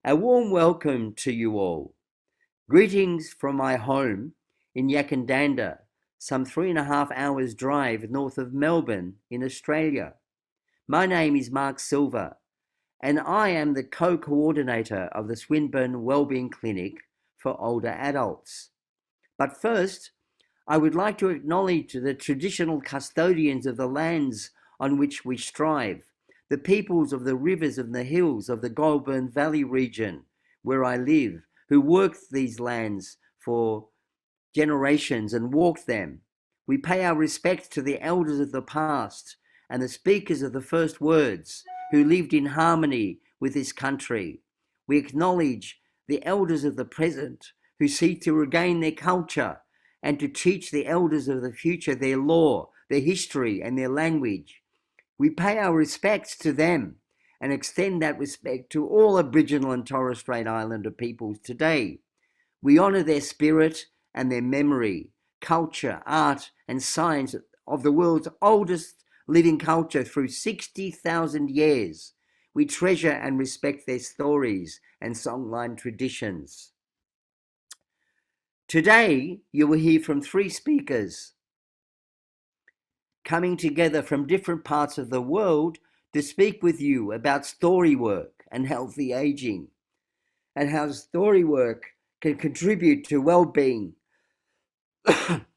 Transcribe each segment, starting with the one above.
A warm welcome to you all. Greetings from my home in Yakandanda, some 3.5 hours drive north of Melbourne in Australia. My name is Mark Silver, and I am the co-coordinator of the Swinburne Wellbeing Clinic for older adults. But first, I would like to acknowledge the traditional custodians of the lands on which we strive, the peoples of the rivers and the hills of the Goulburn Valley region where I live, who worked these lands for generations and walked them. We pay our respects to the elders of the past and the speakers of the first words who lived in harmony with this country. We acknowledge the elders of the present who seek to regain their culture and to teach the elders of the future their law, their history, and their language. We pay our respects to them and extend that respect to all Aboriginal and Torres Strait Islander peoples today. We honour their spirit and their memory, culture, art, and science of the world's oldest living culture through 60,000 years. We treasure and respect their stories and songline traditions. Today, you will hear from 3 speakers coming together from different parts of the world to speak with you about storywork and healthy aging, and how storywork can contribute to well-being,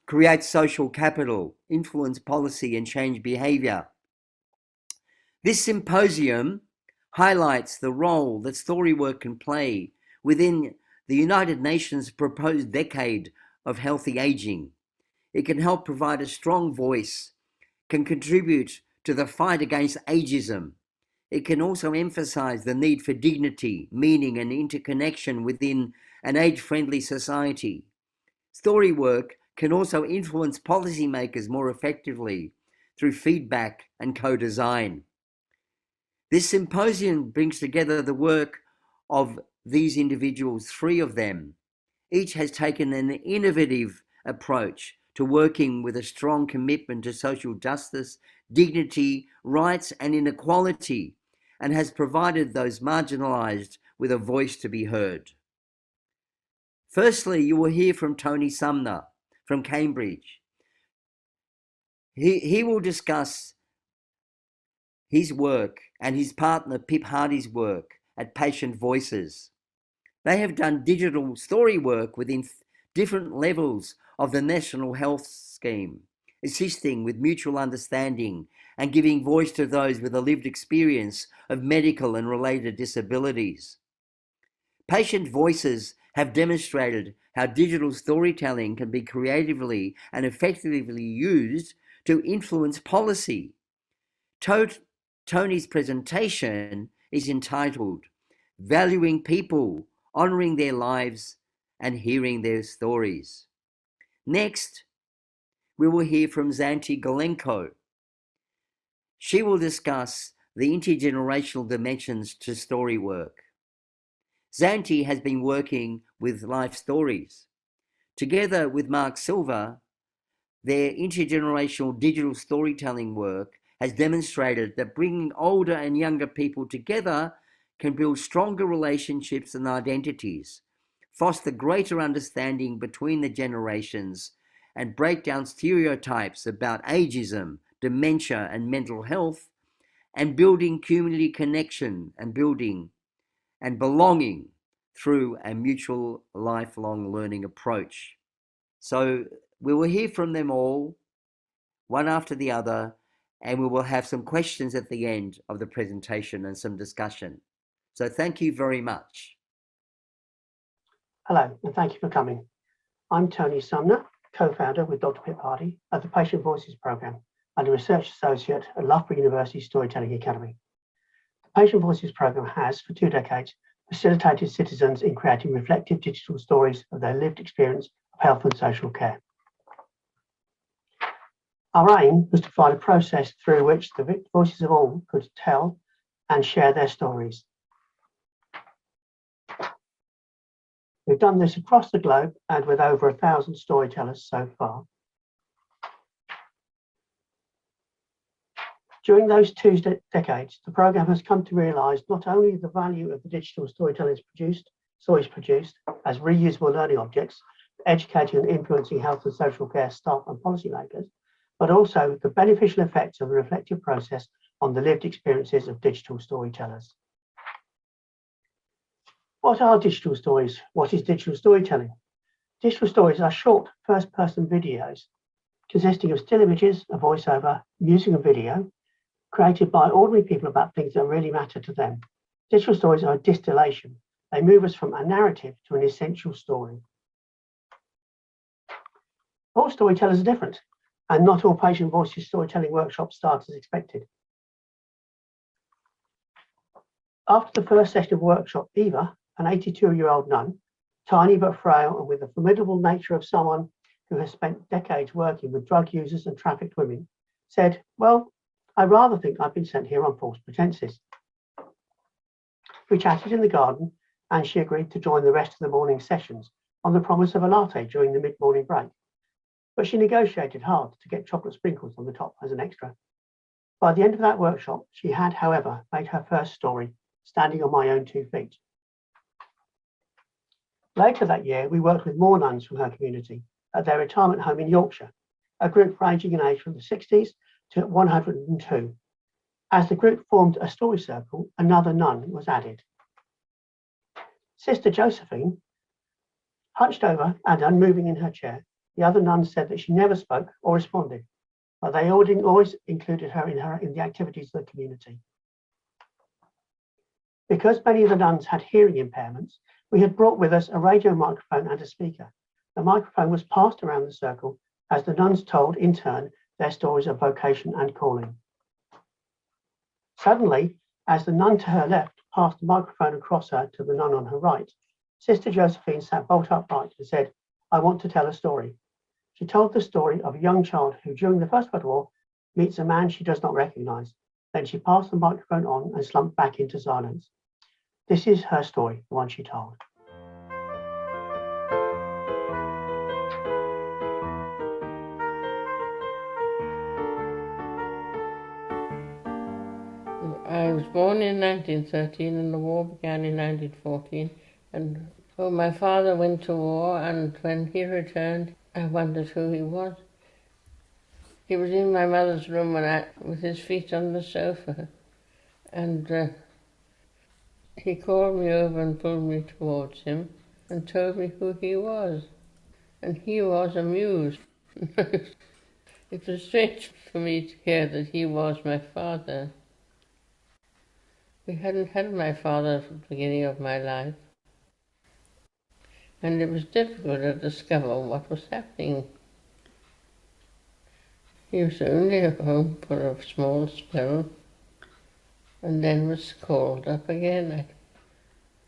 create social capital, influence policy, and change behaviour. This symposium highlights the role that storywork can play within the United Nations proposed decade of healthy aging. It can help provide a strong voice, can contribute to the fight against ageism. It can also emphasize the need for dignity, meaning, and interconnection within an age-friendly society. Storywork can also influence policymakers more effectively through feedback and co-design. This symposium brings together the work of these individuals, 3 of them. Each has taken an innovative approach to working with a strong commitment to social justice, dignity, rights, and inequality, and has provided those marginalised with a voice to be heard. Firstly, you will hear from Tony SUMNER from Cambridge. He will discuss his work and his partner Pip Hardy's work at Patient Voices. They have done digital story work within different levels of the National Health Scheme, assisting with mutual understanding and giving voice to those with a lived experience of medical and related disabilities. Patient Voices have demonstrated how digital storytelling can be creatively and effectively used to influence policy. Tony's presentation is entitled Valuing People, Honouring Their Lives and Hearing Their Stories. Next, we will hear from Xanthe GOLENKO. She will discuss the intergenerational dimensions to story work. Xanthe has been working with life stories. Together with Mark Silver, their intergenerational digital storytelling work has demonstrated that bringing older and younger people together can build stronger relationships and identities, foster greater understanding between the generations, and break down stereotypes about ageism, dementia, and mental health, and building community connection and building and belonging through a mutual lifelong learning approach. So we will hear from them all, one after the other, and we will have some questions at the end of the presentation and some discussion. So thank you very much. Hello, and thank you for coming. I'm Tony SUMNER, co-founder with Dr. Pip Hardy of the Patient Voices Programme and a research associate at Loughborough University Storytelling Academy. The Patient Voices Programme has, for 2 decades, facilitated citizens in creating reflective digital stories of their lived experience of health and social care. Our aim was to find a process through which the voices of all could tell and share their stories. We've done this across the globe and with over 1,000 storytellers so far. During those two decades, the programme has come to realise not only the value of the digital stories produced as reusable learning objects, educating and influencing health and social care staff and policymakers, but also the beneficial effects of the reflective process on the lived experiences of digital storytellers. What are digital stories? What is digital storytelling? Digital stories are short first-person videos consisting of still images, a voiceover, music and video, created by ordinary people about things that really matter to them. Digital stories are a distillation. They move us from a narrative to an essential story. All storytellers are different, and not all patient voices storytelling workshops start as expected. After the first session of workshop, Eva, an 82-year-old nun, tiny but frail and with the formidable nature of someone who has spent decades working with drug users and trafficked women, said, "Well, I rather think I've been sent here on false pretenses." We chatted in the garden and she agreed to join the rest of the morning sessions on the promise of a latte during the mid-morning break. But she negotiated hard to get chocolate sprinkles on the top as an extra. By the end of that workshop, she had, however, made her first story, standing on my own 2 feet. Later that year, we worked with more nuns from her community at their retirement home in Yorkshire, a group ranging in age from the 60s to 102. As the group formed a story circle, another nun was added. Sister Josephine, hunched over and unmoving in her chair, the other nuns said that she never spoke or responded, but they always included her in the activities of the community. Because many of the nuns had hearing impairments, we had brought with us a radio microphone and a speaker. The microphone was passed around the circle as the nuns told, in turn, their stories of vocation and calling. Suddenly, as the nun to her left passed the microphone across her to the nun on her right, Sister Josephine sat bolt upright and said, "I want to tell a story." She told the story of a young child who, during the First World War, meets a man she does not recognise. Then she passed the microphone on and slumped back into silence. This is her story, the one she told. I was born in 1913 and the war began in 1914. And so my father went to war, and when he returned, I wondered who he was. He was in my mother's room with his feet on the sofa, and he called me over and pulled me towards him and told me who he was. And he was amused. It was strange for me to hear that he was my father. We hadn't had my father at the beginning of my life, and it was difficult to discover what was happening. He was only home for a small spell, and then was called up again.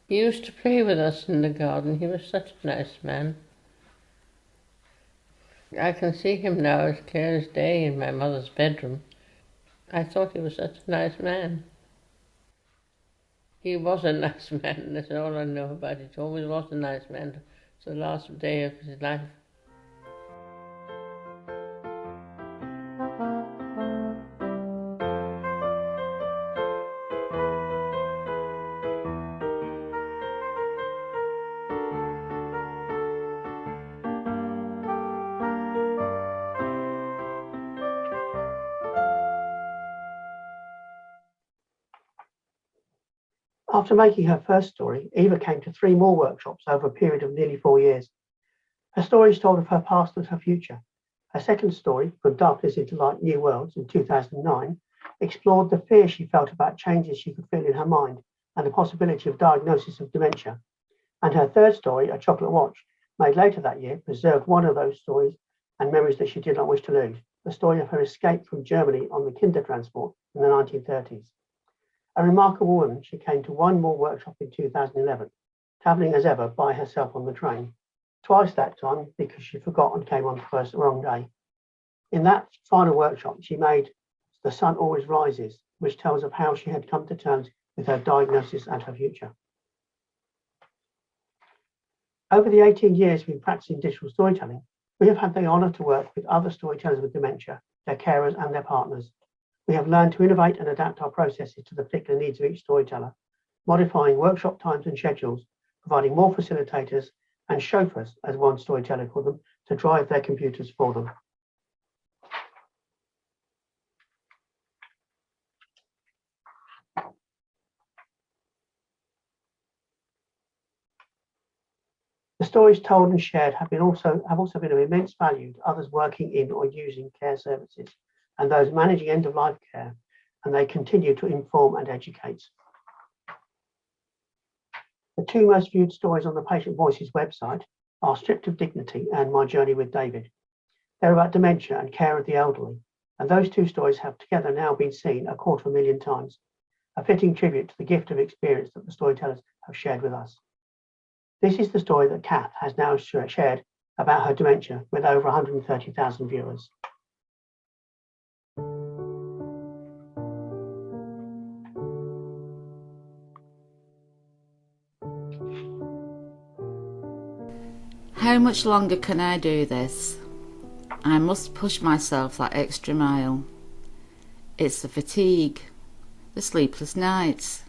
He used to play with us in the garden. He was such a nice man. I can see him now as clear as day in my mother's bedroom. I thought he was such a nice man. He was a nice man, that's all I know about it. He always was a nice man. It's the last day of his life. After making her first story, Eva came to 3 more workshops over a period of nearly 4 years. Her stories told of her past and her future. Her second story, From Darkness into Light, New Worlds, in 2009, explored the fear she felt about changes she could feel in her mind and the possibility of diagnosis of dementia. And her third story, A Chocolate Watch, made later that year, preserved one of those stories and memories that she did not wish to lose, the story of her escape from Germany on the Kindertransport in the 1930s. A remarkable woman, she came to 1 more workshop in 2011, travelling as ever by herself on the train, twice that time because she forgot and came on the wrong day. In that final workshop, she made The Sun Always Rises, which tells of how she had come to terms with her diagnosis and her future. Over the 18 years we've been practicing digital storytelling, we have had the honour to work with other storytellers with dementia, their carers and their partners. We have learned to innovate and adapt our processes to the particular needs of each storyteller, modifying workshop times and schedules, providing more facilitators and chauffeurs, as one storyteller called them, to drive their computers for them. The stories told and shared have also been of immense value to others working in or using care services and those managing end-of-life care, and they continue to inform and educate. The two most viewed stories on the Patient Voices website are Stripped of Dignity and My Journey with David. They're about dementia and care of the elderly, and those two stories have together now been seen 250,000 times, a fitting tribute to the gift of experience that the storytellers have shared with us. This is the story that Kat has now shared about her dementia with over 130,000 viewers. How much longer can I do this? I must push myself that extra mile. It's the fatigue, the sleepless nights.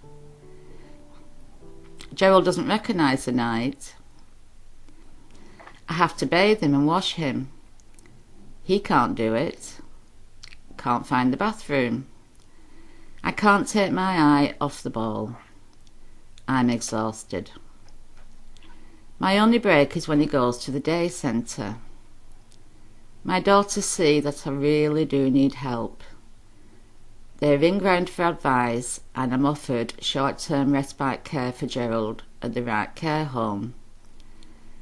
Gerald doesn't recognise the night. I have to bathe him and wash him. He can't do it. Can't find the bathroom. I can't take my eye off the ball. I'm exhausted. My only break is when he goes to the day centre. My daughters see that I really do need help. They ring round for advice and I'm offered short-term respite care for Gerald at the right care home.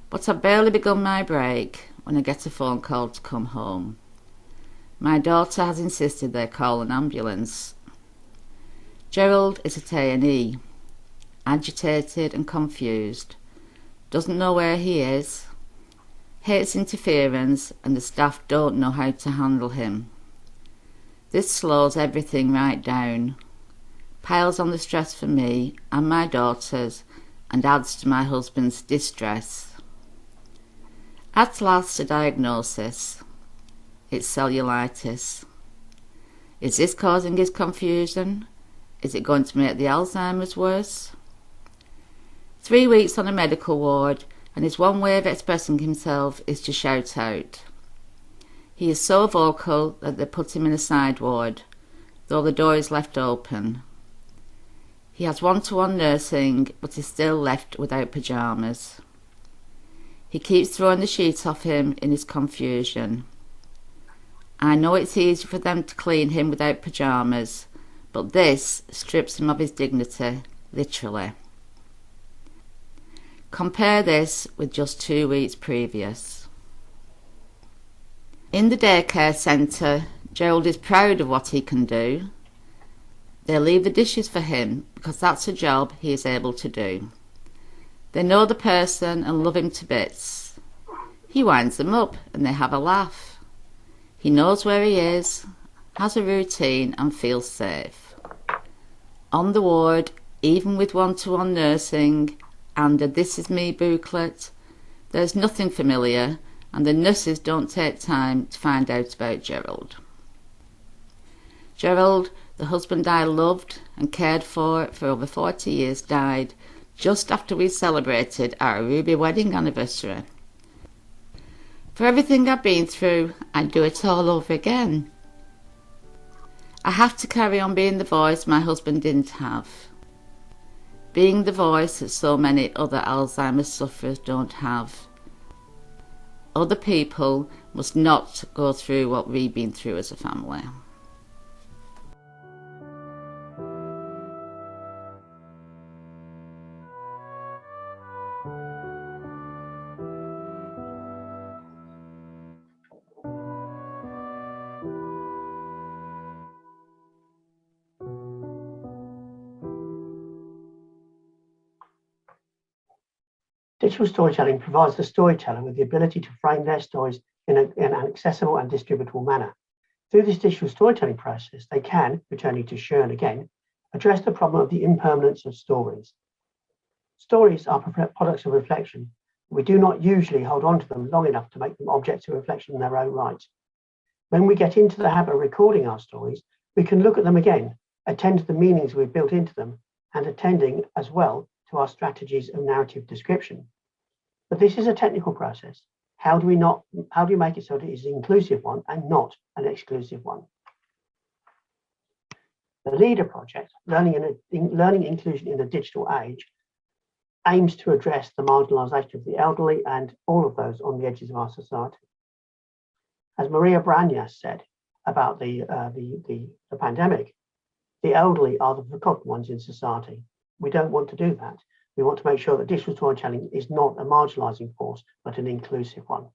But I've barely begun my break when I get a phone call to come home. My daughter has insisted they call an ambulance. Gerald is at A&E, agitated and confused, doesn't know where he is, hates interference, and the staff don't know how to handle him. This slows everything right down, piles on the stress for me and my daughters, and adds to my husband's distress. At last, a diagnosis. It's cellulitis. Is this causing his confusion? Is it going to make the Alzheimer's worse? 3 weeks on a medical ward, and his one way of expressing himself is to shout out. He is so vocal that they put him in a side ward, though the door is left open. He has one-to-one nursing, but is still left without pyjamas. He keeps throwing the sheet off him in his confusion. I know it's easy for them to clean him without pyjamas, but this strips him of his dignity, literally. Compare this with just 2 weeks previous. In the daycare centre, Gerald is proud of what he can do. They leave the dishes for him because that's a job he is able to do. They know the person and love him to bits. He winds them up and they have a laugh. He knows where he is, has a routine and feels safe. On the ward, even with one-to-one nursing and a This Is Me booklet, there's nothing familiar and the nurses don't take time to find out about Gerald. Gerald, the husband I loved and cared for over 40 years, died just after we celebrated our Ruby wedding anniversary. For everything I've been through, I'd do it all over again. I have to carry on being the voice my husband didn't have. Being the voice that so many other Alzheimer's sufferers don't have. Other people must not go through what we've been through as a family. Digital storytelling provides the storyteller with the ability to frame their stories in an accessible and distributable manner. Through this digital storytelling process, they can, returning to Shern again, address the problem of the impermanence of stories. Stories are products of reflection. We do not usually hold on to them long enough to make them objects of reflection in their own right. When we get into the habit of recording our stories, We can look at them again, attend to the meanings we've built into them, and attending as well to our strategies of narrative description. But this is a technical process. How do we make it so that it is an inclusive one and not an exclusive one? The LEADER project, Learning Inclusion in the Digital Age, aims to address the marginalisation of the elderly and all of those on the edges of our society. As Maria Branyas said about the pandemic, the elderly are the forgotten ones in society. We don't want to do that. We want to make sure that digital storytelling is not a marginalising force, but an inclusive one.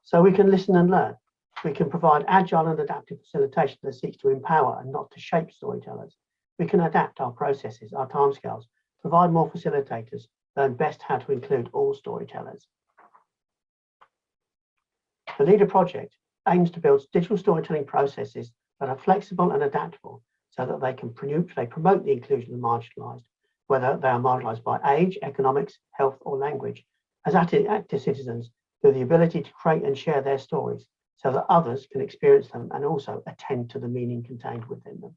So we can listen and learn. We can provide agile and adaptive facilitation that seeks to empower and not to shape storytellers. We can adapt our processes, our timescales, provide more facilitators, learn best how to include all storytellers. The LEADER project aims to build digital storytelling processes that are flexible and adaptable so that they promote the inclusion of the marginalised, whether they are marginalised by age, economics, health or language, as active citizens through the ability to create and share their stories so that others can experience them and also attend to the meaning contained within them.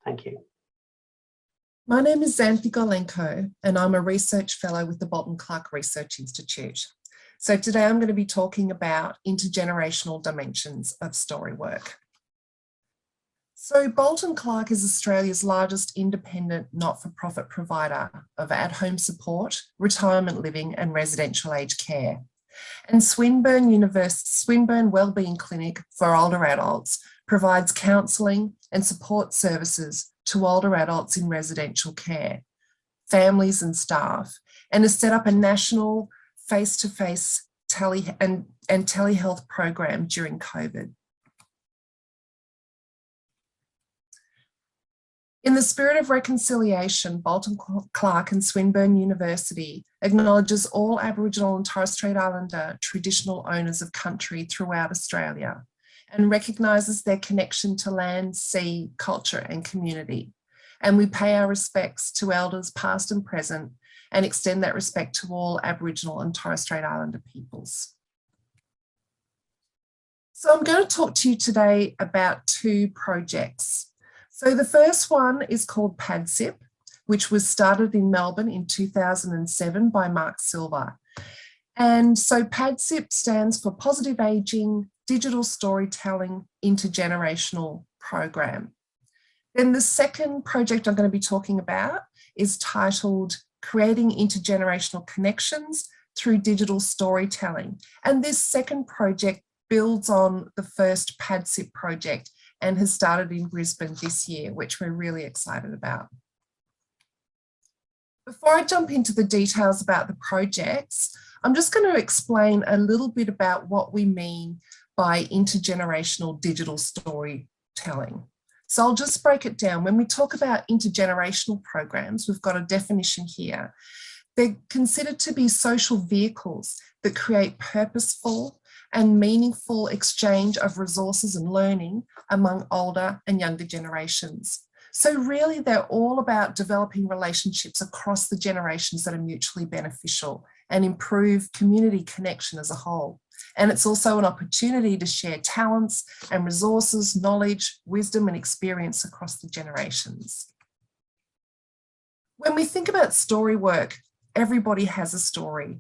Thank you. My name is Xanthe GOLENKO and I'm a research fellow with the Bolton Clark Research Institute. So today I'm going to be talking about intergenerational dimensions of story work. So Bolton Clark is Australia's largest independent not-for-profit provider of at-home support, retirement living and residential aged care. And Swinburne Wellbeing Clinic for older adults provides counselling and support services to older adults in residential care, families and staff, and has set up a national face-to-face telehealth program during COVID. In the spirit of reconciliation, Bolton Clark and Swinburne University acknowledges all Aboriginal and Torres Strait Islander traditional owners of country throughout Australia and recognises their connection to land, sea, culture and community. And we pay our respects to elders past and present and extend that respect to all Aboriginal and Torres Strait Islander peoples. So I'm going to talk to you today about two projects. So the first one is called PADSIP, which was started in Melbourne in 2007 by Mark Silver. And so PADSIP stands for Positive Aging, Digital Storytelling, Intergenerational Program. Then the second project I'm going to be talking about is titled Creating Intergenerational Connections Through Digital Storytelling. And this second project builds on the first PADSIP project and has started in Brisbane this year, which we're really excited about. Before I jump into the details about the projects, I'm just going to explain a little bit about what we mean by intergenerational digital storytelling. So I'll just break it down. When we talk about intergenerational programs, we've got a definition here. They're considered to be social vehicles that create purposeful and meaningful exchange of resources and learning among older and younger generations. So really, they're all about developing relationships across the generations that are mutually beneficial and improve community connection as a whole. And it's also an opportunity to share talents and resources, knowledge, wisdom and experience across the generations. When we think about story work, everybody has a story.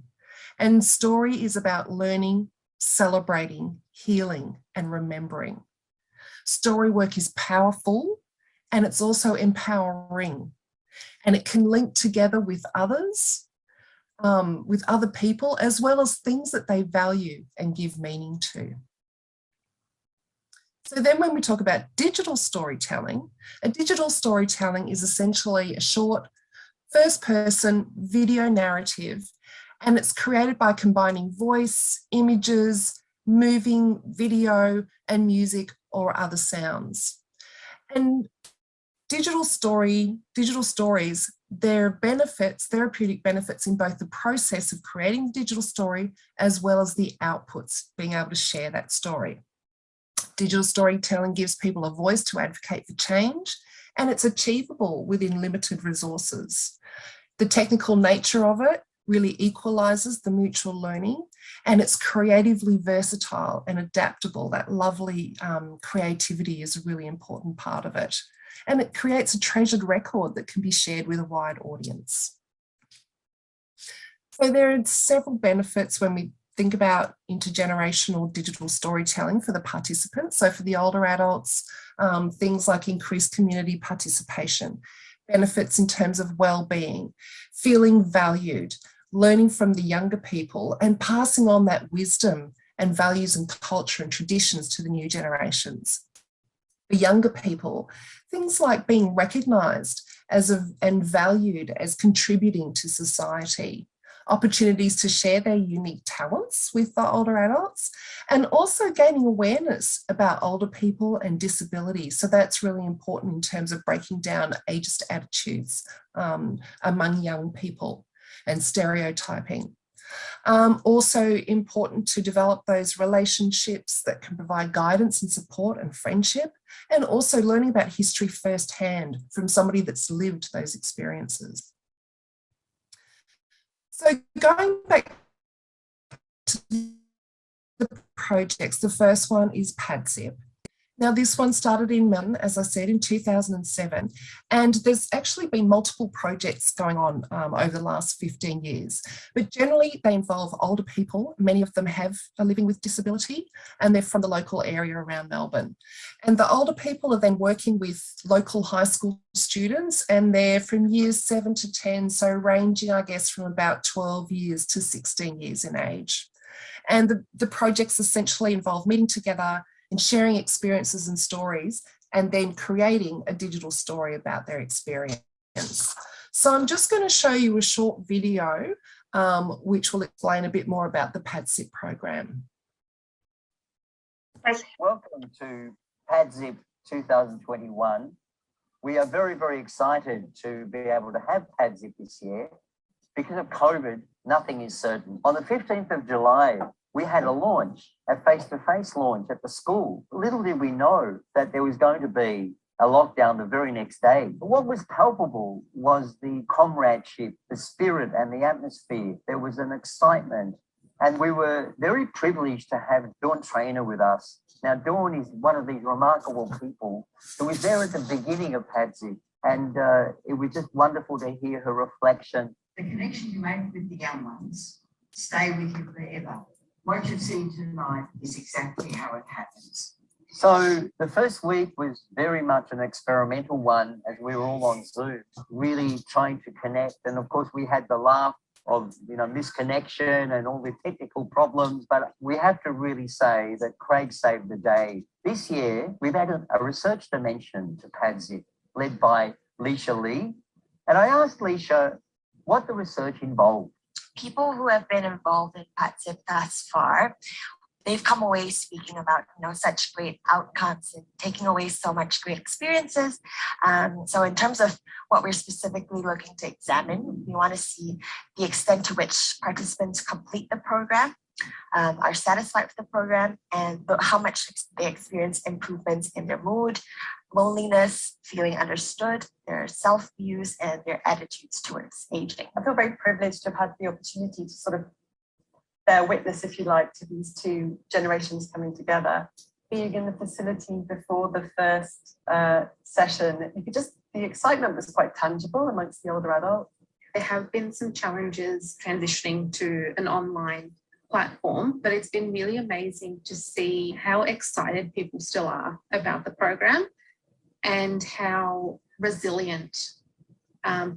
And story is about learning, celebrating, healing and remembering. Story work is powerful and it's also empowering, and it can link together with others, with other people, as well as things that they value and give meaning to. So then when we talk about digital storytelling, a digital storytelling is essentially a short first-person video narrative, and it's created by combining voice, images, moving video and music or other sounds. And digital stories, there are benefits, therapeutic benefits in both the process of creating the digital story as well as the outputs, being able to share that story. Digital storytelling gives people a voice to advocate for change, and it's achievable within limited resources. The technical nature of it really equalises the mutual learning, and it's creatively versatile and adaptable. That lovely creativity is a really important part of it. And it creates a treasured record that can be shared with a wide audience. So there are several benefits when we think about intergenerational digital storytelling for the participants. So for the older adults, things like increased community participation, benefits in terms of well-being, feeling valued, learning from the younger people and passing on that wisdom and values and culture and traditions to the new generations. For younger people, things like being recognised and valued as contributing to society, opportunities to share their unique talents with the older adults, and also gaining awareness about older people and disability. So that's really important in terms of breaking down ageist attitudes among young people and stereotyping. Also important to develop those relationships that can provide guidance and support and friendship, and also learning about history firsthand from somebody that's lived those experiences. So going back to the projects, the first one is PADZIP. Now, this one started in Melbourne, as I said, in 2007, and there's actually been multiple projects going on over the last 15 years, but generally they involve older people. Many of them are living with disability, and they're from the local area around Melbourne. And the older people are then working with local high school students, and they're from years 7 to 10, so ranging, I guess, from about 12 years to 16 years in age. And the projects essentially involve meeting together and sharing experiences and stories, and then creating a digital story about their experience. So I'm just going to show you a short video which will explain a bit more about the PADZIP program. Welcome to PADZIP 2021. We are very, very excited to be able to have PADZIP this year. Because of COVID, nothing is certain. On the 15th of July, we had a launch, a face-to-face launch at the school. Little did we know that there was going to be a lockdown the very next day. But what was palpable was the comradeship, the spirit and the atmosphere. There was an excitement. And we were very privileged to have Dawn Trainer with us. Now, Dawn is one of these remarkable people who was there at the beginning of PADZIP. And it was just wonderful to hear her reflection. The connection you make with the young ones stay with you forever. What you've seen tonight is exactly how it happens. So the first week was very much an experimental one as we were all on Zoom, really trying to connect. And of course, we had the laugh of, misconnection and all the technical problems. But we have to really say that Craig saved the day. This year, we've added a research dimension to PADZIP, led by Leisha Lee. And I asked Leisha what the research involved. People who have been involved in PADZIP thus far, they've come away speaking about such great outcomes and taking away so much great experiences. So in terms of what we're specifically looking to examine, we want to see the extent to which participants complete the program, are satisfied with the program, and how much they experience improvements in their mood, loneliness, feeling understood, their self-views, and their attitudes towards aging. I feel very privileged to have had the opportunity to sort of bear witness, if you like, to these two generations coming together. Being in the facility before the first session, the excitement was quite tangible amongst the older adults. There have been some challenges transitioning to an online platform, but it's been really amazing to see how excited people still are about the program and how resilient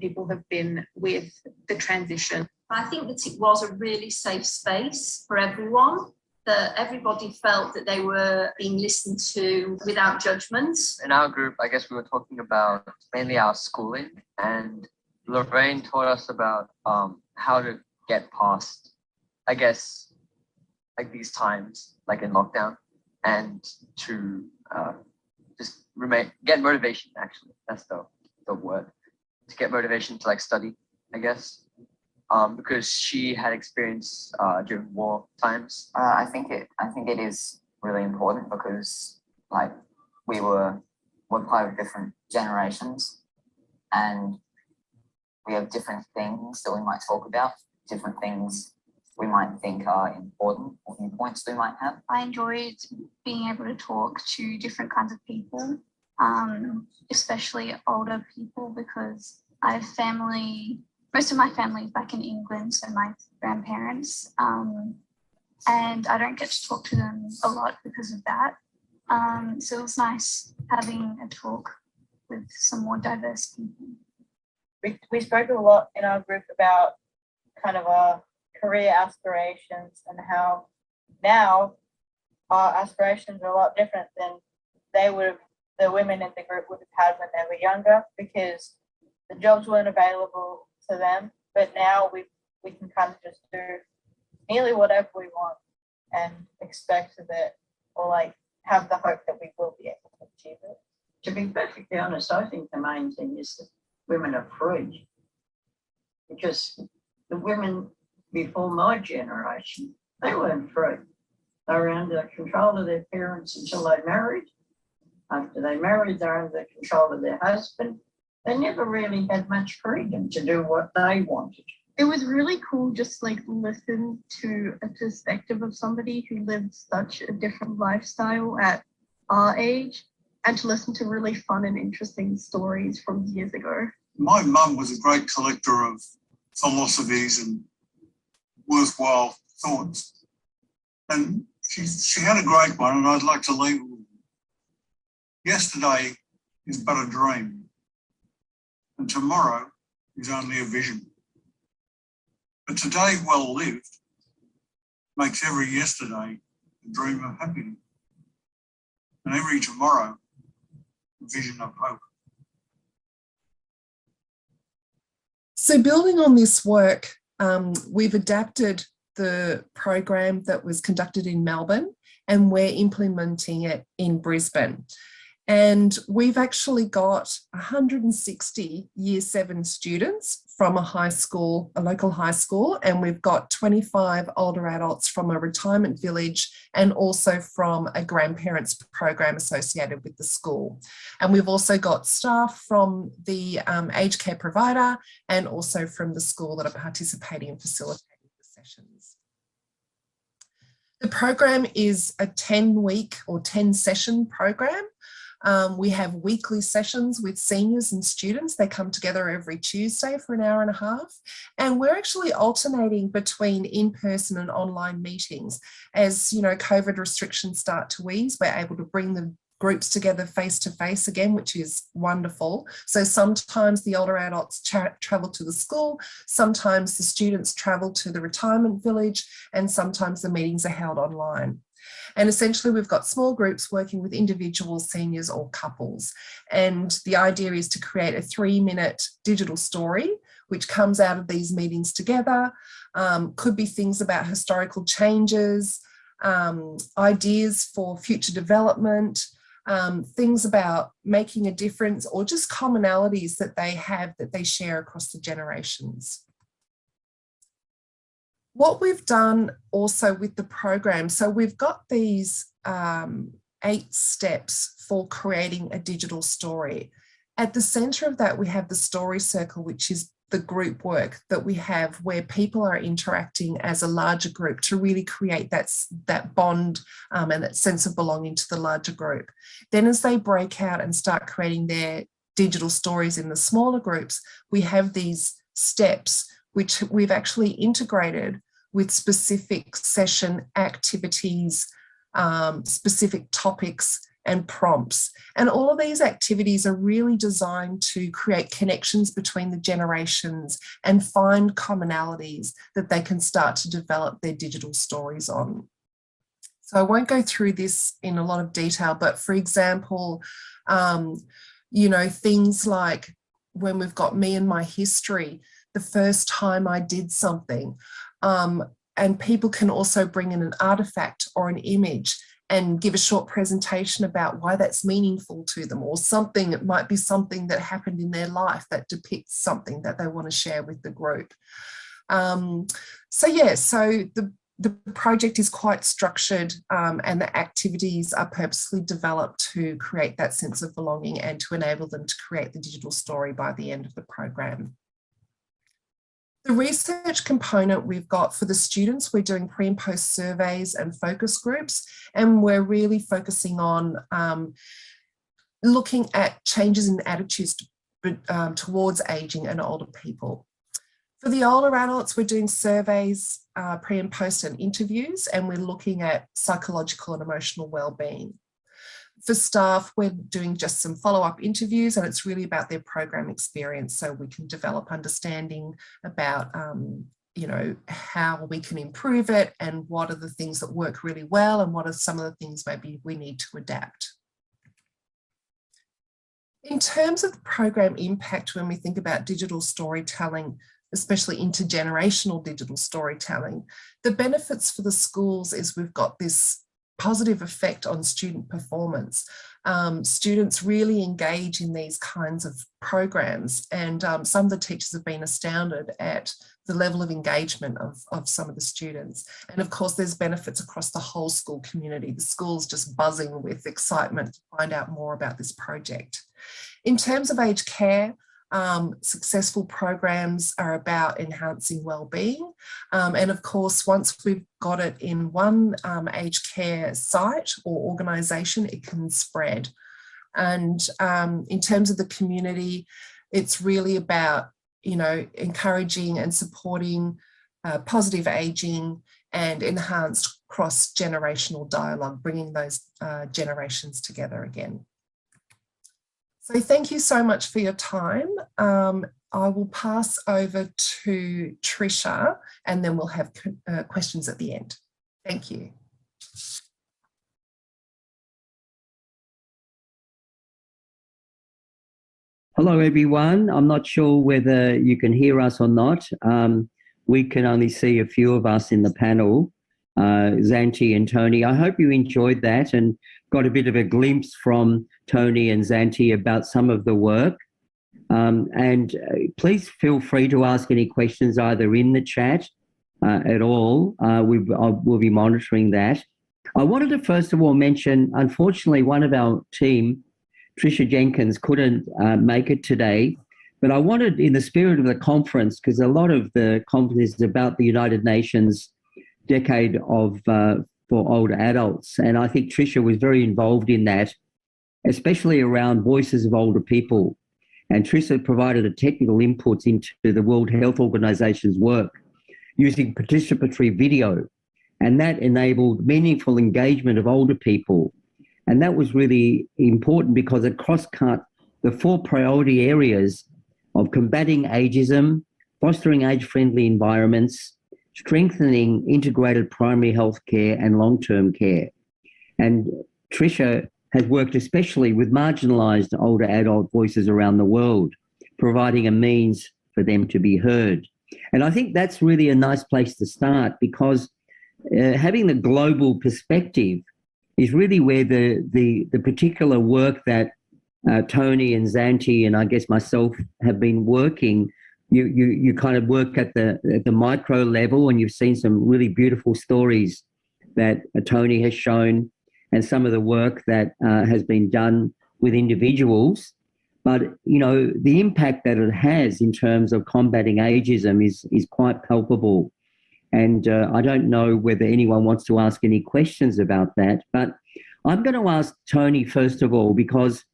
people have been with the transition. I think that it was a really safe space for everyone, that everybody felt that they were being listened to without judgments. In our group, I guess we were talking about mainly our schooling, and Lorraine taught us about how to get past, I guess, like these times, like in lockdown, and to just get motivation, actually. That's the word. To get motivation to study, I guess. Because she had experience during war times. I think it is really important because we're part of different generations, and we have different things that we might talk about. different things we might think are important or viewpoints we might have. I enjoyed being able to talk to different kinds of people, especially older people, because I have family, most of my family is back in England, so my grandparents, and I don't get to talk to them a lot because of that. So it was nice having a talk with some more diverse people. We spoke a lot in our group about kind of our career aspirations and how now our aspirations are a lot different than the women in the group would have had when they were younger, because the jobs weren't available to them. But now we can kind of just do nearly whatever we want and expect that, or like have the hope that we will be able to achieve it. To be perfectly honest, I think the main thing is that women are free, because the women before my generation, they weren't free. They were under control of their parents until they married. After they married, they're under the control of their husband. They never really had much freedom to do what they wanted. It was really cool just like listen to a perspective of somebody who lived such a different lifestyle at our age, and to listen to really fun and interesting stories from years ago. My mum was a great collector of philosophies and worthwhile thoughts. And she had a great one, and I'd like to leave it with you. Yesterday is but a dream, and tomorrow is only a vision. But today well lived makes every yesterday a dream of happiness, and every tomorrow a vision of hope. So building on this work, we've adapted the program that was conducted in Melbourne, and we're implementing it in Brisbane. And we've actually got 160 Year 7 students from a high school, a local high school, and we've got 25 older adults from a retirement village and also from a grandparents program associated with the school. And we've also got staff from the aged care provider and also from the school that are participating and facilitating the sessions. The program is a 10-week or 10-session program. We have weekly sessions with seniors and students. They come together every Tuesday for an hour and a half. And we're actually alternating between in-person and online meetings. As you know, COVID restrictions start to ease, we're able to bring the groups together face to face again, which is wonderful. So sometimes the older adults travel to the school, sometimes the students travel to the retirement village, and sometimes the meetings are held online. And essentially we've got small groups working with individuals, seniors or couples. And the idea is to create a 3-minute digital story which comes out of these meetings together. Could be things about historical changes, ideas for future development, things about making a difference, or just commonalities that they have that they share across the generations. What we've done also with the program, so we've got these 8 steps for creating a digital story. At the centre of that, we have the story circle, which is the group work that we have where people are interacting as a larger group to really create that bond and that sense of belonging to the larger group. Then as they break out and start creating their digital stories in the smaller groups, we have these steps which we've actually integrated with specific session activities, specific topics and prompts. And all of these activities are really designed to create connections between the generations and find commonalities that they can start to develop their digital stories on. So I won't go through this in a lot of detail, but for example, you know, things like when we've got me and my history, the first time I did something, and people can also bring in an artifact or an image and give a short presentation about why that's meaningful to them, or something, it might be something that happened in their life that depicts something that they want to share with the group. So yeah, so the project is quite structured and the activities are purposely developed to create that sense of belonging and to enable them to create the digital story by the end of the program. The research component we've got for the students, we're doing pre and post surveys and focus groups, and we're really focusing on looking at changes in attitudes towards ageing and older people. For the older adults, we're doing surveys, pre and post and interviews, and we're looking at psychological and emotional wellbeing. For staff, we're doing just some follow-up interviews, and it's really about their program experience, so we can develop understanding about you know, how we can improve it and what are the things that work really well and what are some of the things maybe we need to adapt. In terms of the program impact, when we think about digital storytelling, especially intergenerational digital storytelling, the benefits for the schools is we've got this positive effect on student performance. Students really engage in these kinds of programs, and some of the teachers have been astounded at the level of engagement of some of the students. And of course, there's benefits across the whole school community. The school's just buzzing with excitement to find out more about this project. In terms of aged care, successful programs are about enhancing wellbeing. And of course, once we've got it in one aged care site or organisation, it can spread. And in terms of the community, it's really about, you know, encouraging and supporting positive ageing and enhanced cross-generational dialogue, bringing those generations together again. So thank you so much for your time. I will pass over to Tricia, and then we'll have questions at the end. Thank you. Hello, everyone. I'm not sure whether you can hear us or not. We can only see a few of us in the panel, Xanthe and Tony. I hope you enjoyed that and got a bit of a glimpse from Tony and Xanthe about some of the work. And please feel free to ask any questions either in the chat at all. We'll be monitoring that. I wanted to first of all mention, unfortunately, one of our team, Tricia Jenkins, couldn't make it today, but I wanted, in the spirit of the conference, because a lot of the conference is about the United Nations Decade of for Older Adults, and I think Tricia was very involved in that, especially around voices of older people. And Tricia provided a technical input into the World Health Organization's work using participatory video, and that enabled meaningful engagement of older people. And that was really important because it cross-cut the 4 priority areas of combating ageism, fostering age-friendly environments, strengthening integrated primary health care and long-term care. And Tricia has worked especially with marginalised older adult voices around the world, providing a means for them to be heard. And I think that's really a nice place to start, because having the global perspective is really where the particular work that Tony and Xanthe and I guess myself have been working. You kind of work at the micro level, and you've seen some really beautiful stories that Tony has shown, and some of the work that has been done with individuals. But, you know, the impact that it has in terms of combating ageism is quite palpable. And I don't know whether anyone wants to ask any questions about that, but I'm going to ask Tony first of all, because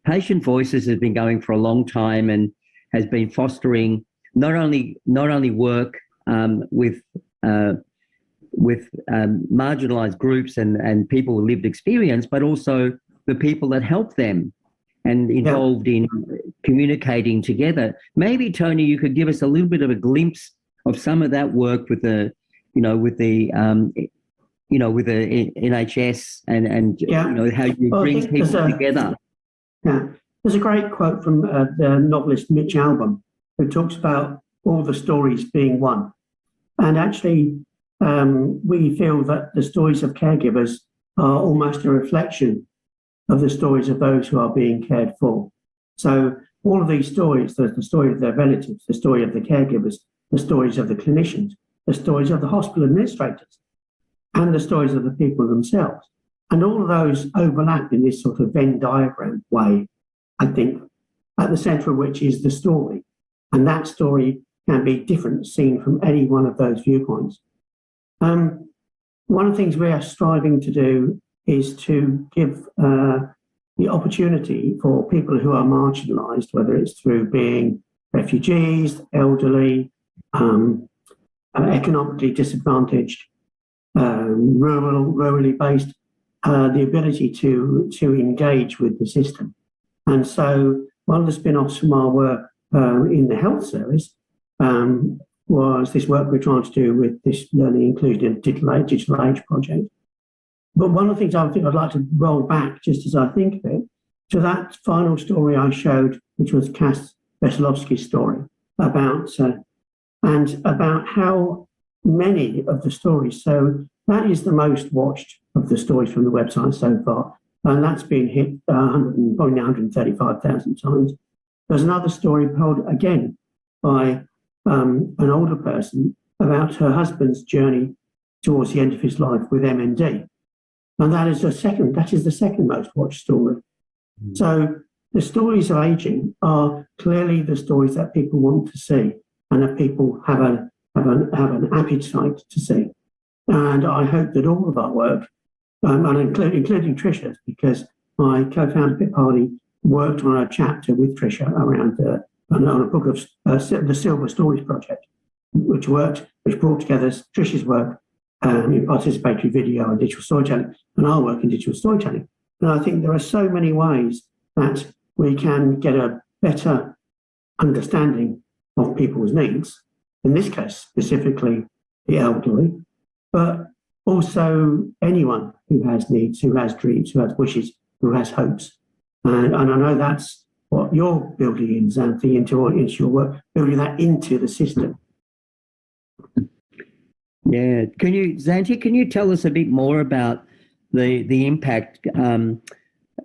Patient Voices has been going for a long time and has been fostering not only work with marginalised groups and people with lived experience, but also the people that help them and involved in communicating together. Maybe, Tony, you could give us a little bit of a glimpse of some of that work with the NHS and how you bring people together. Yeah, there's a great quote from the novelist Mitch Albom, who talks about all the stories being one. And actually, we feel that the stories of caregivers are almost a reflection of the stories of those who are being cared for. So all of these stories, there's the story of their relatives, the story of the caregivers, the stories of the clinicians, the stories of the hospital administrators, and the stories of the people themselves. And all of those overlap in this sort of Venn diagram way, I think, at the centre of which is the story. And that story can be different, seen from any one of those viewpoints. One of the things we are striving to do is to give the opportunity for people who are marginalised, whether it's through being refugees, elderly, economically disadvantaged, rurally based, the ability to engage with the system. And so one of the spin-offs from our work in the health service was this work we're trying to do with this learning inclusion in digital age project. But one of the things I think I'd like to roll back, just as I think of it, to that final story I showed, which was Cass Veselovsky's story about how many of the stories. So that is the most watched of the stories from the website so far, and that's been hit probably 135,000 times. There's another story told again by an older person about her husband's journey towards the end of his life with MND. And that is the second most watched story. So the stories of aging are clearly the stories that people want to see and that people have an appetite to see. And I hope that all of our work, and including Trisha's, because my co-founder Pip Hardy worked on a chapter with Trisha around on a book of the Silver Stories Project, which brought together Trisha's work in participatory video and digital storytelling, and our work in digital storytelling. And I think there are so many ways that we can get a better understanding of people's needs, in this case specifically the elderly, but also anyone who has needs, who has dreams, who has wishes, who has hopes. And I know that's what you're building in, Xanthe, into your work, building that into the system. Yeah. Xanthe, can you tell us a bit more about the impact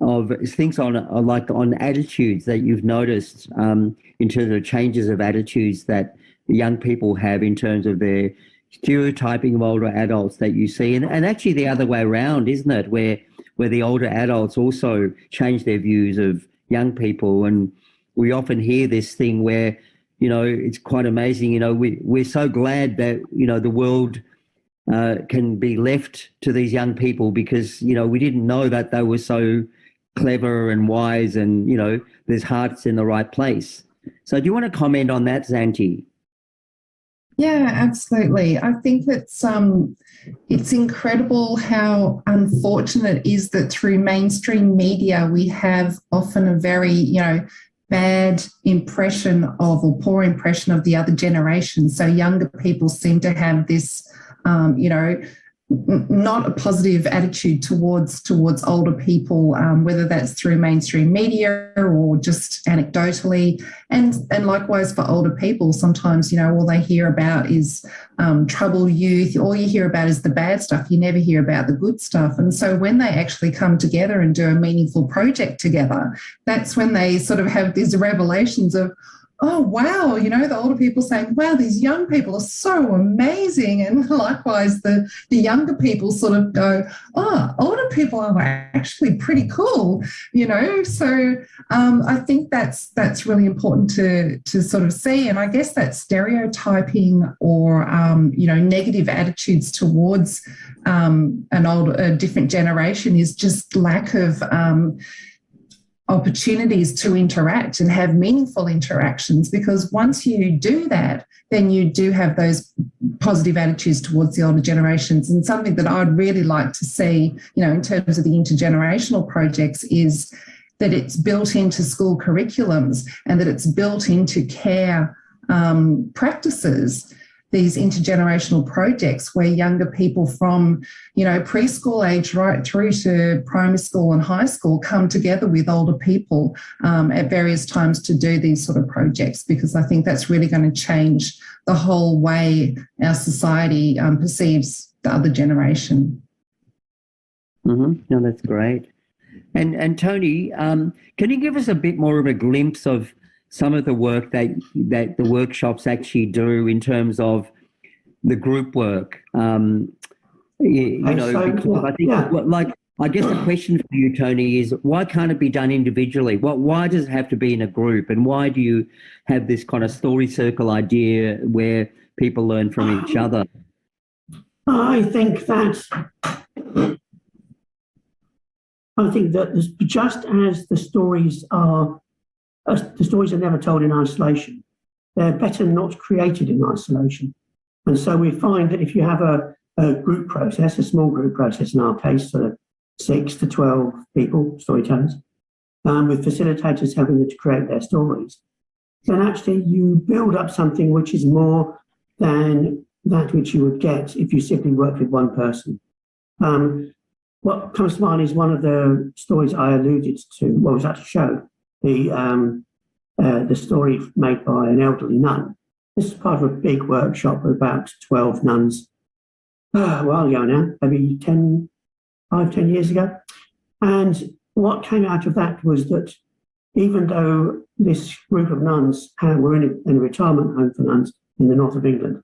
of things on attitudes that you've noticed in terms of changes of attitudes that the young people have in terms of their stereotyping of older adults that you see, and actually the other way around, isn't it, where the older adults also change their views of young people. And we often hear this thing where, it's quite amazing, we're so glad that, the world can be left to these young people because, we didn't know that they were so clever and wise and, there's hearts in the right place. So do you want to comment on that, Xanthe? Yeah, absolutely. I think it's incredible how unfortunate it is that through mainstream media we have often a very, bad impression of or poor impression of the other generation. So younger people seem to have this, not a positive attitude towards older people, whether that's through mainstream media or just anecdotally, and likewise for older people. Sometimes, all they hear about is troubled youth. All you hear about is the bad stuff. You never hear about the good stuff. And so when they actually come together and do a meaningful project together, that's when they sort of have these revelations of, oh, wow, the older people saying, wow, these young people are so amazing. And likewise, the younger people sort of go, oh, older people are actually pretty cool, So I think that's really important to sort of see. And I guess that stereotyping or, negative attitudes towards a different generation is just lack of opportunities to interact and have meaningful interactions, because once you do that, then you do have those positive attitudes towards the older generations. And something that I'd really like to see, in terms of the intergenerational projects, is that it's built into school curriculums and that it's built into care practices, these intergenerational projects where younger people from, preschool age right through to primary school and high school come together with older people at various times to do these sort of projects, because I think that's really going to change the whole way our society perceives the other generation. Mm-hmm. No, that's great. And Tony, can you give us a bit more of a glimpse of some of the work that the workshops actually do in terms of the group work? Because I think I guess the question for you, Tony, is why can't it be done individually? Why does it have to be in a group? And why do you have this kind of story circle idea where people learn from each other? I think that just as the stories are never told in isolation, they're better not created in isolation. And so we find that if you have a group process, a small group process in our case, sort of 6 to 12 people, storytellers, with facilitators helping them to create their stories, then actually you build up something which is more than that which you would get if you simply worked with one person. What comes to mind is one of the stories I alluded to, well, was actually show, the story made by an elderly nun. This is part of a big workshop with about 12 nuns, a while ago now, maybe 10 years ago. And what came out of that was that even though this group of nuns were in a retirement home for nuns in the north of England,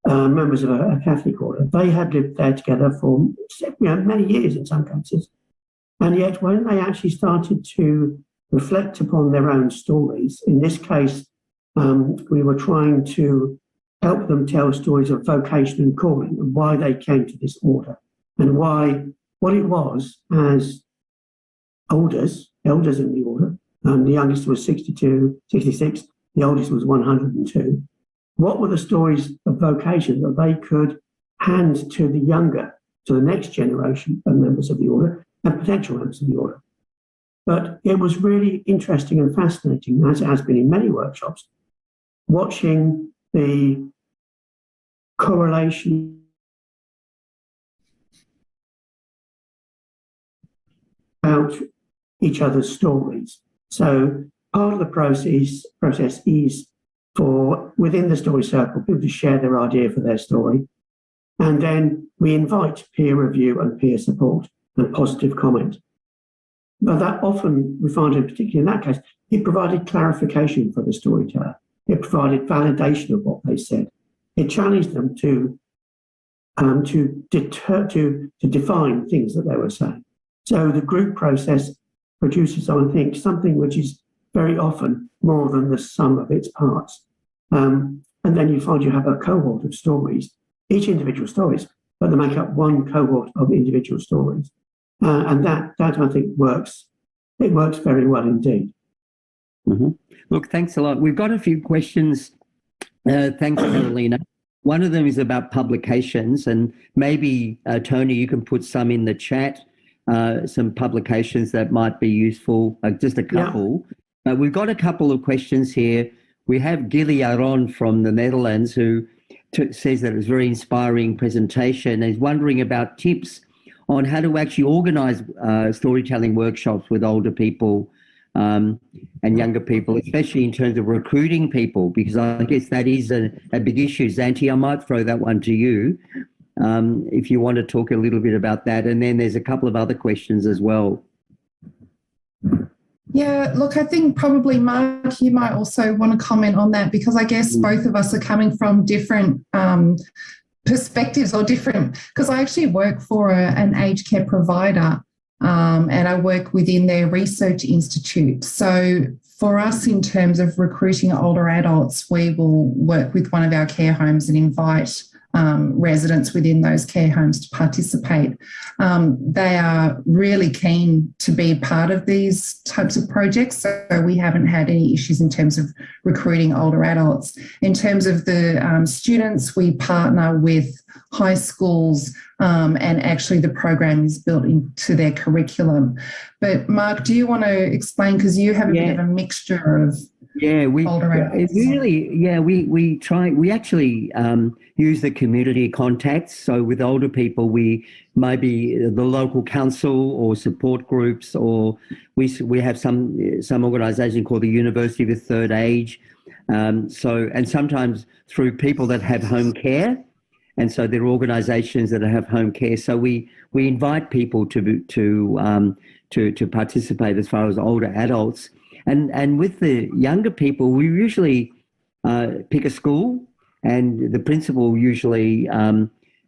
members of a Catholic order, they had lived there together for many years in some cases. And yet when they actually started to reflect upon their own stories, in this case, we were trying to help them tell stories of vocation and calling and why they came to this order and what it was as elders in the order. The youngest was 62, 66, the oldest was 102. What were the stories of vocation that they could hand to the next generation of members of the order and potential members of the order? But it was really interesting and fascinating, as it has been in many workshops, watching the correlation about each other's stories. So part of the process is for within the story circle, people to share their idea for their story. And then we invite peer review and peer support and positive comment. But that often, we find in particular in that case, it provided clarification for the storyteller. It provided validation of what they said. It challenged them to define things that they were saying. So the group process produces, I think, something which is very often more than the sum of its parts. And then you find you have a cohort of stories, each individual stories, but they make up one cohort of individual stories. And that I think works. It works very well indeed. Mm-hmm. Look, thanks a lot. We've got a few questions. Thanks, Carolina. One of them is about publications, and maybe, Tony, you can put some in the chat, some publications that might be useful, just a couple. Yeah. We've got a couple of questions here. We have Gilly Aron from the Netherlands who says that it was a very inspiring presentation and is wondering about tips on how to actually organise storytelling workshops with older people and younger people, especially in terms of recruiting people, because I guess that is a big issue. Xanthe, I might throw that one to you if you want to talk a little bit about that. And then there's a couple of other questions as well. Yeah, look, I think probably, Mark, you might also want to comment on that, because I guess both of us are coming from different perspectives or different, because I actually work for an aged care provider and I work within their research institute. So for us, in terms of recruiting older adults, we will work with one of our care homes and invite residents within those care homes to participate. They are really keen to be part of these types of projects, so we haven't had any issues in terms of recruiting older adults. In terms of the students, we partner with high schools and actually the program is built into their curriculum. But Mark, do you want to explain, because you have a bit of a mixture of older adults? We actually use the community contacts. So with older people, we maybe the local council or support groups, or we have some organisation called the University of the Third Age. And sometimes through people that have home care. And so there are organisations that have home care. So we invite people to participate as far as older adults. And with the younger people, we usually pick a school, and the principal usually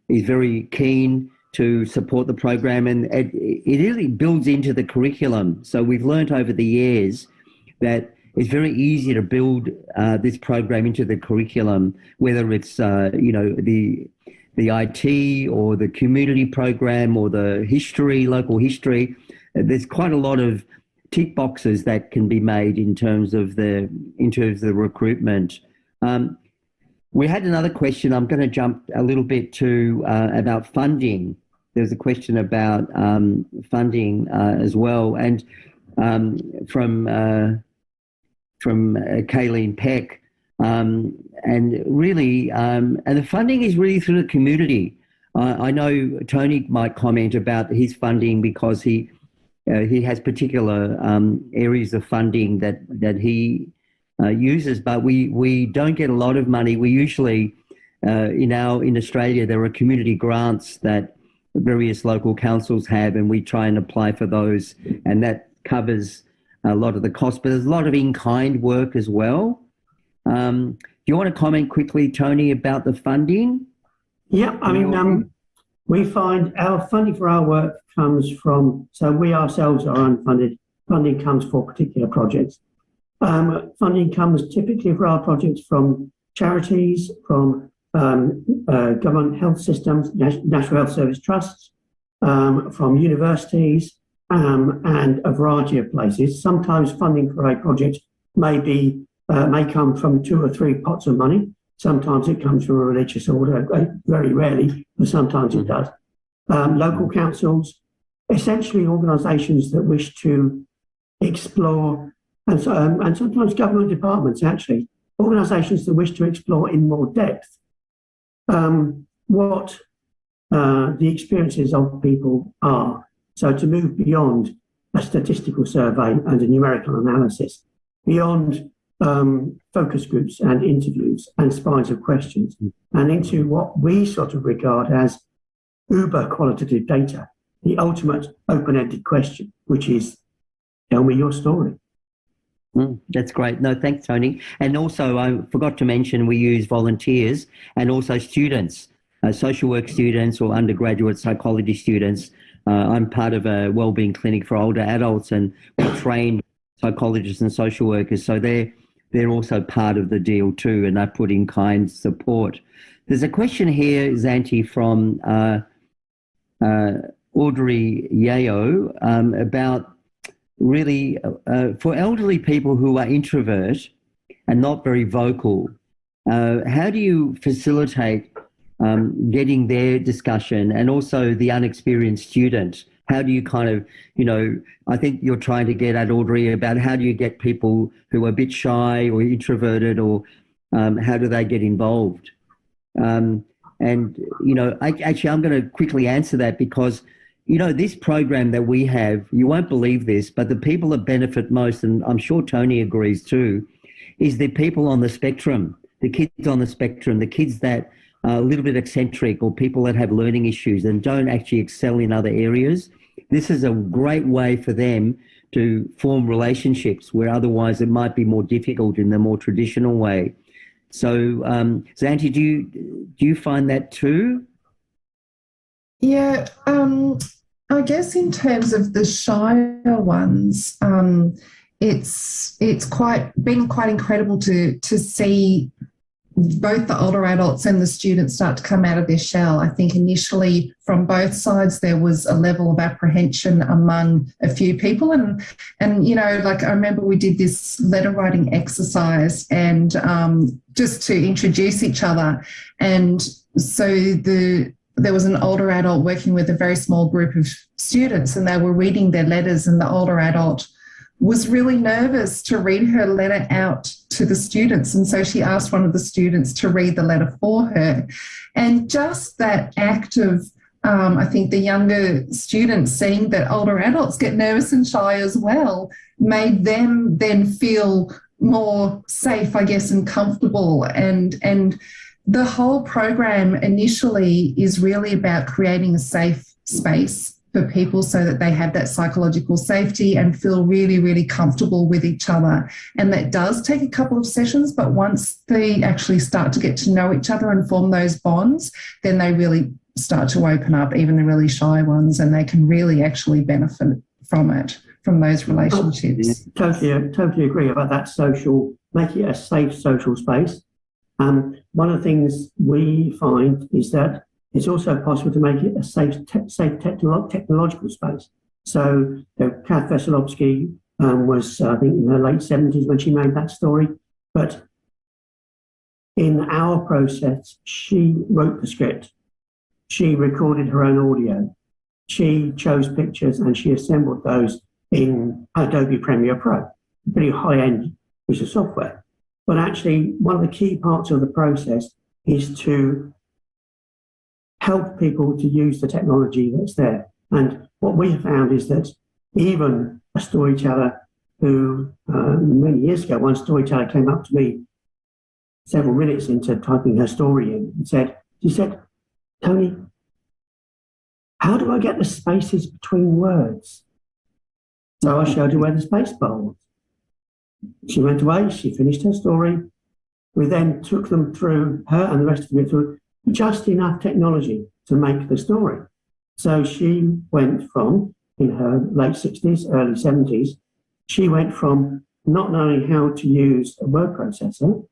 is very keen to support the program, and it really builds into the curriculum. So we've learned over the years that it's very easy to build this program into the curriculum, whether it's the IT or the community program or the history, local history. There's quite a lot of tick boxes that can be made in terms of the recruitment. We had another question. I'm going to jump a little bit to about funding. There's a question about funding as well, and from Kayleen Peck, and really, and the funding is really through the community. I know Tony might comment about his funding because he has particular areas of funding that he uses, but we don't get a lot of money. We usually in Australia there are community grants that various local councils have, and we try and apply for those, and that covers a lot of the cost. But there's a lot of in-kind work as well. Do you want to comment quickly, Tony, about the funding? Yeah, I mean, we find our funding for our work comes from, so we ourselves are unfunded. Funding comes for particular projects. Funding comes typically for our projects from charities, from government health systems, National Health Service trusts, from universities, and a variety of places. Sometimes funding for a project may come from 2 or 3 pots of money. Sometimes it comes from a religious order, very rarely, but sometimes it does. Local councils, essentially organisations that wish to explore, and sometimes government departments, actually, organisations that wish to explore in more depth what the experiences of people are. So to move beyond a statistical survey and a numerical analysis, beyond focus groups and interviews and spines of questions, and into what we sort of regard as uber qualitative data, the ultimate open-ended question, which is, tell me your story. That's great. No, thanks, Tony. And also, I forgot to mention, we use volunteers and also students, social work students or undergraduate psychology students. I'm part of a wellbeing clinic for older adults, and we train psychologists and social workers. So they're also part of the deal too, and I put in kind support. There's a question here, Xanthe, from Audrey Yeo about really for elderly people who are introvert and not very vocal, how do you facilitate getting their discussion, and also the unexperienced student? How do you kind of, I think you're trying to get at, Audrey, about how do you get people who are a bit shy or introverted, or how do they get involved? Actually, I'm going to quickly answer that because, this program that we have, you won't believe this, but the people that benefit most, and I'm sure Tony agrees too, is the people on the spectrum, the kids on the spectrum, the kids that are a little bit eccentric, or people that have learning issues and don't actually excel in other areas. This is a great way for them to form relationships where otherwise it might be more difficult in the more traditional way. So, Xanthe, do you find that too? Yeah, I guess in terms of the shyer ones, it's been quite incredible to see both the older adults and the students start to come out of their shell. I think initially from both sides there was a level of apprehension among a few people, and I remember we did this letter writing exercise and just to introduce each other, and so there was an older adult working with a very small group of students, and they were reading their letters, and the older adult was really nervous to read her letter out to the students. And so she asked one of the students to read the letter for her. And just that act of, I think, the younger students seeing that older adults get nervous and shy as well made them then feel more safe, I guess, and comfortable. And the whole program initially is really about creating a safe space for people so that they have that psychological safety and feel really, really comfortable with each other. And that does take a couple of sessions, but once they actually start to get to know each other and form those bonds, then they really start to open up, even the really shy ones, and they can really actually benefit from it, from those relationships. Totally agree about that social, make it a safe social space. One of the things we find is that it's also possible to make it a safe technological space. So Kath Veselovsky was, I think, in her late 70s when she made that story. But in our process, she wrote the script. She recorded her own audio. She chose pictures and she assembled those in Adobe Premiere Pro, pretty high-end piece of software. But actually, one of the key parts of the process is to help people to use the technology that's there. And what we have found is that even a storyteller who, many years ago, one storyteller came up to me several minutes into typing her story in and she said, Tony, how do I get the spaces between words? So I showed her where the space bar was. She went away, she finished her story. We then took them through, her and the rest of it, through just enough technology to make the story. So she went from, in her late 60s, early 70s, she went from not knowing how to use a word processor,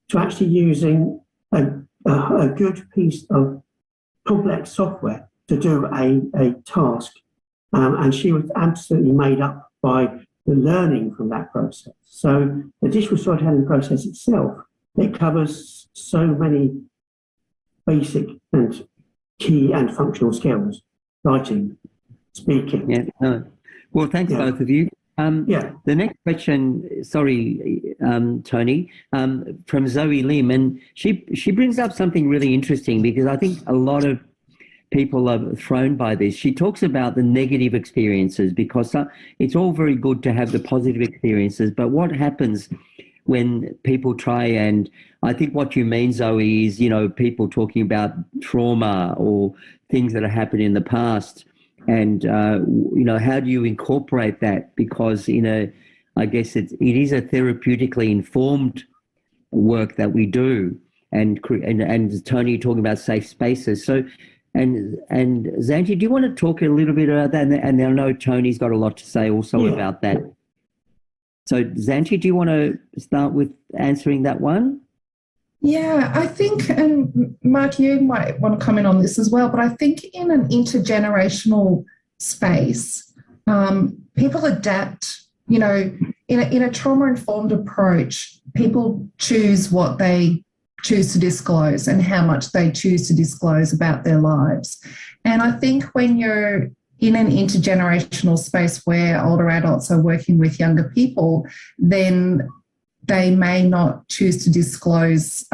to actually using a good piece of complex software to do a task. And she was absolutely made up by the learning from that process. So the digital storytelling process itself, it covers so many basic and key and functional skills: writing, speaking. Yeah. Well, thanks both of you. The next question, sorry, Tony, from Zoe Lim, and she brings up something really interesting because I think a lot of people are thrown by this. She talks about the negative experiences because it's all very good to have the positive experiences, but what happens when people try, and I think what you mean, Zoe, is, people talking about trauma or things that have happened in the past. And, how do you incorporate that? Because, I guess it is a therapeutically informed work that we do. And Tony talking about safe spaces. So, and Xanthe, do you want to talk a little bit about that? And I know Tony's got a lot to say also about that. So, Xanthe, do you want to start with answering that one? Yeah, I think, and Mark, you might want to comment on this as well, but I think in an intergenerational space, people adapt, in a trauma-informed approach, people choose what they choose to disclose and how much they choose to disclose about their lives. And I think when you're in an intergenerational space where older adults are working with younger people, then they may not choose to disclose,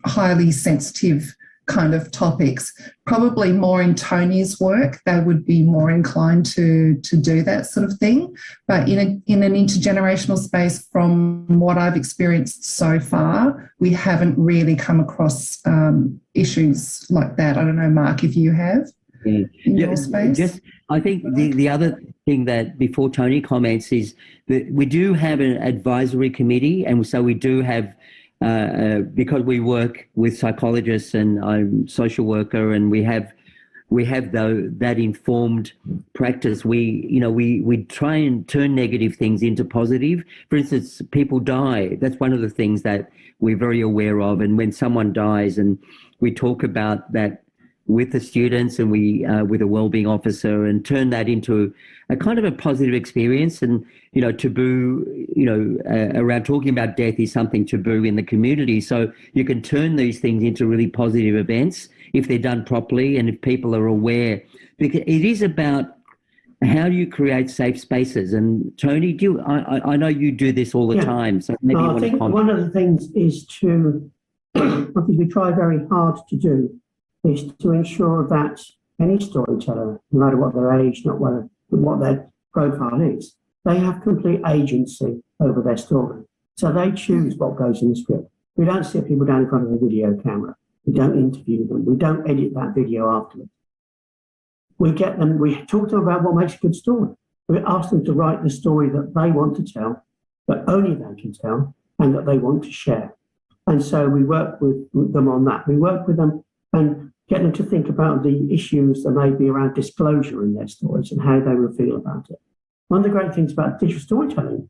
highly sensitive kind of topics. Probably more in Tony's work, they would be more inclined to do that sort of thing. But in an intergenerational space, from what I've experienced so far, we haven't really come across issues like that. I don't know, Mark, if you have in your space. I think the other thing that, before Tony comments, is that we do have an advisory committee, and so we do have, because we work with psychologists and I'm a social worker, and we have that informed practice. We try and turn negative things into positive. For instance, people die. That's one of the things that we're very aware of. And when someone dies, and we talk about that with the students and we with a wellbeing officer, and turn that into a kind of a positive experience. And taboo, around talking about death is something taboo in the community. So you can turn these things into really positive events if they're done properly and if people are aware. Because it is about how do you create safe spaces. And Tony, I know you do this all the time, so maybe you want to comment. One of the things is I think we try very hard to do is to ensure that any storyteller, no matter what their age, what their profile is, they have complete agency over their story. So they choose what goes in the script. We don't sit people down in front of a video camera. We don't interview them. We don't edit that video afterwards. We talk to them about what makes a good story. We ask them to write the story that they want to tell, that only they can tell, and that they want to share. And so we work with them on that. We work with them and get them to think about the issues that may be around disclosure in their stories and how they will feel about it. One of the great things about digital storytelling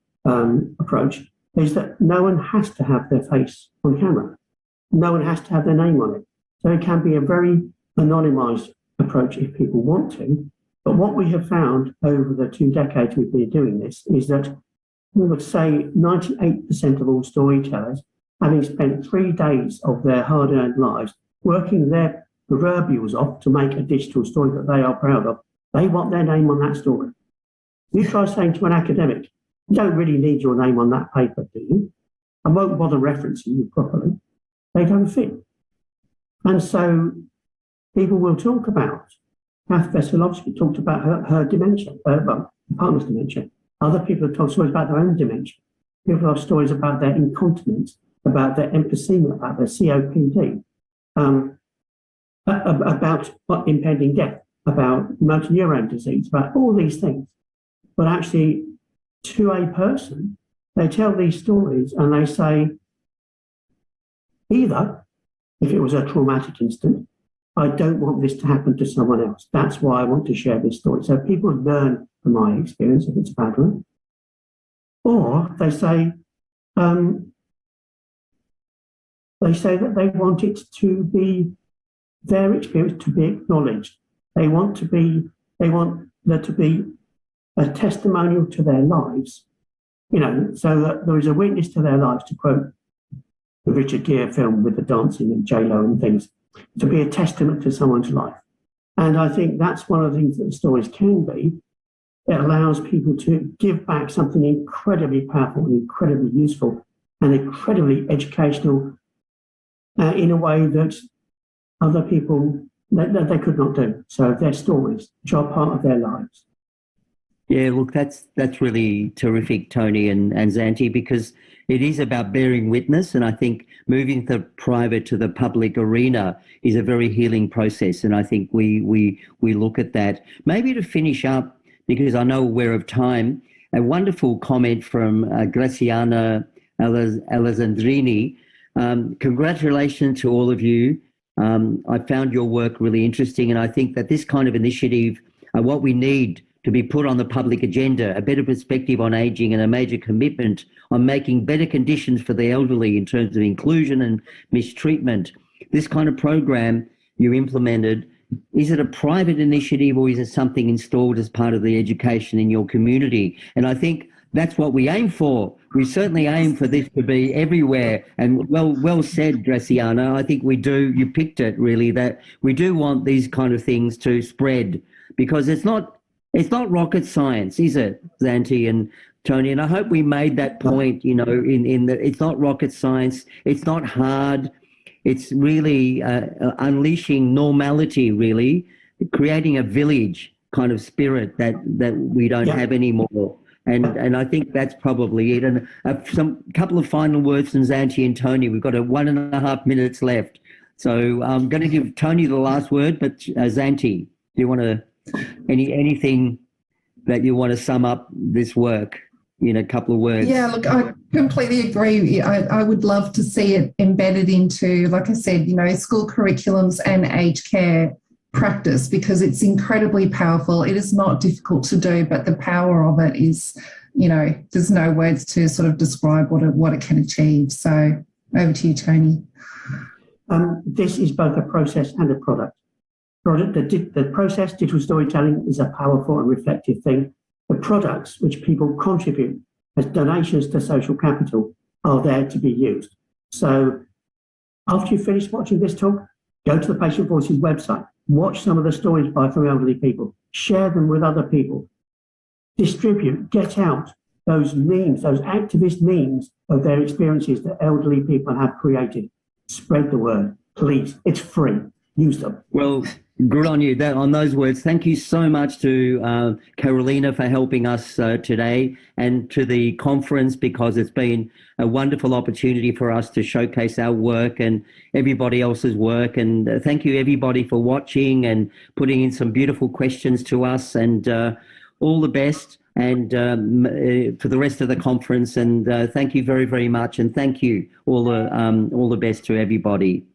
approach is that no one has to have their face on camera. No one has to have their name on it. So it can be a very anonymized approach if people want to. But what we have found over the 2 decades we've been doing this is that we would say 98% of all storytellers, having spent 3 days of their hard-earned lives working their proverbials off to make a digital story that they are proud of, they want their name on that story. You try saying to an academic, you don't really need your name on that paper, do you? I won't bother referencing you properly. They don't fit. And so people will talk about, Kath Veselovsky talked about her dementia, well, partner's dementia. Other people have told stories about their own dementia. People have stories about their incontinence, about their emphysema, about their COPD, about impending death, about motor neurone disease, about all these things. But actually, to a person, they tell these stories and they say, either, if it was a traumatic incident, I don't want this to happen to someone else. That's why I want to share this story. So people learn from my experience if it's a bad one. Or they say that they want it to be their experience to be acknowledged. They want there to be a testimonial to their lives, so that there is a witness to their lives, to quote the Richard Gere film with the dancing and J-Lo and things, to be a testament to someone's life. And I think that's one of the things that the stories can be. It allows people to give back something incredibly powerful and incredibly useful and incredibly educational in a way that other people, that they could not do. So their stories, which are part of their lives. Yeah, look, that's really terrific, Tony and Xanthe, because it is about bearing witness, and I think moving the private to the public arena is a very healing process, and I think we look at that. Maybe to finish up, because I know we're of time, a wonderful comment from Graziana Alessandrini. Congratulations to all of you. I found your work really interesting, and I think that this kind of initiative are what we need to be put on the public agenda, a better perspective on ageing and a major commitment on making better conditions for the elderly in terms of inclusion and mistreatment. This kind of program you implemented, is it a private initiative or is it something installed as part of the education in your community? And I think that's what we aim for. We certainly aim for this to be everywhere. And well said, Graziana. I think we do, you picked it really, that we do want these kind of things to spread, because it's not rocket science, is it, Xanthe and Tony? And I hope we made that point, in that it's not rocket science, it's not hard, it's really unleashing normality, really, creating a village kind of spirit that we don't have anymore. And I think that's probably it. And some couple of final words from Xanthe and Tony. We've got 1.5 minutes left. So I'm going to give Tony the last word, but Xanthe, do you want to, anything that you want to sum up this work in a couple of words? Yeah, look, I completely agree. I would love to see it embedded into, like I said, school curriculums and aged care practice, because it's incredibly powerful. It is not difficult to do, but the power of it is, there's no words to sort of describe what it can achieve. So over to you, Tony. This is both a process and a product. The process, digital storytelling, is a powerful and reflective thing. The products which people contribute as donations to social capital are there to be used. So after you finish watching this talk, go to the Patient Voices website, watch some of the stories from elderly people, share them with other people, distribute, get out those memes, those activist memes of their experiences that elderly people have created. Spread the word, please. It's free. Use them. Well, good on you. On those words, thank you so much to Carolina for helping us today, and to the conference, because it's been a wonderful opportunity for us to showcase our work and everybody else's work. And thank you, everybody, for watching and putting in some beautiful questions to us. And all the best and for the rest of the conference. And thank you very, very much. And thank you. All the best to everybody.